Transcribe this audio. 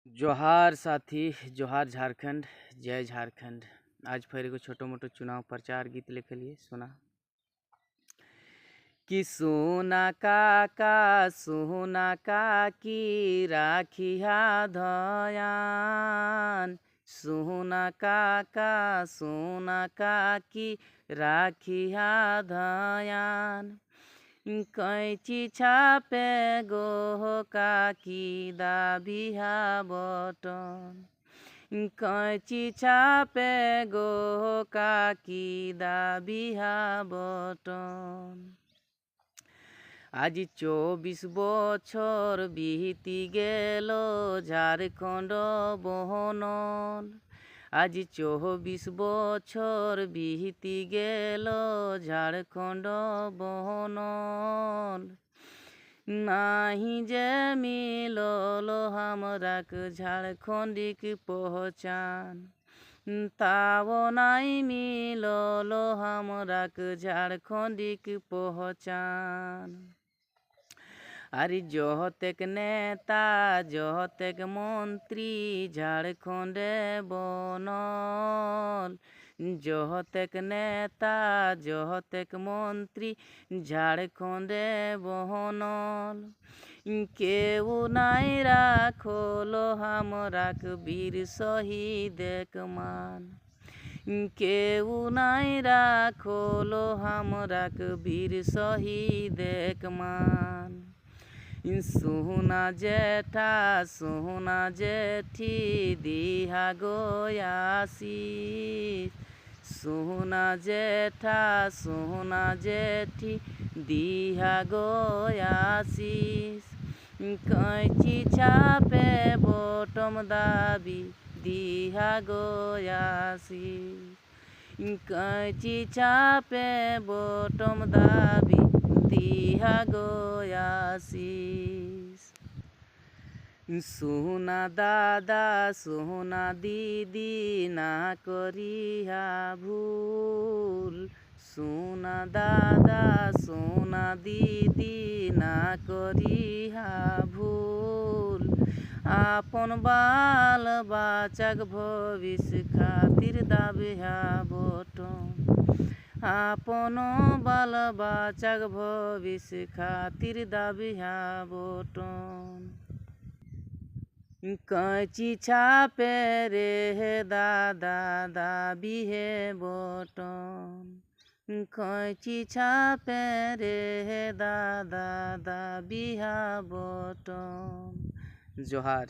जोहार साथी, जोहार झारखंड, जय झारखंड। आज फिर एगो छोटो मोटो चुनाव प्रचार गीत लेके लिए सुना कि सोना काका सोना काकी राखिया धयान। सोना काका सोना काकी राखिया धयान। कैची छापे गो काकी दाबिहा बटन। कैची छापे गो काकी दाबिहा बटन। आज 24 বছর বিতি গেল ঝাড়খণ্ড বহনন। আজ 24 বছর বিতি গেল ঝাড়খণ্ড বহনন। नाही जे मिलल हमराक झारखंडिक पहचान। तावो नाई मिलल हमराक झारखंडिक पहचान। अरे जहतेक नेता जहतेक मंत्री झारखंडे बनल। जहतेक नेता जहतेक मंत्री झारखंडे बनल। केउ नाई राखल हमराक वीर शहीदेक मान। केउ नाई राखल हमराक वीर शहीदेक मान। सोना जेठा सोना जेठी दिहा गो आशीष। सोना जेठा सोना जेठी दिहा गो आशीष। कैची छापे बटम दाबी दिहा गो आशीष। कैची छापे बटम दाबी दिहा गो आशीष। सोना दादा सोना दीदी ना करिहा भूल। सोना दादा सोना दीदी ना करिहा भूल। आपन बाल बच्चाक भविष्य खातिर दाबिहा बटन। आपन बाल बच्चाक भविष्य खातिर दाबिहा बटन। कैची छापे रे दादा दाबिहे बटन। कैची छापे रे दादा दाबिहा बटन। जोहार।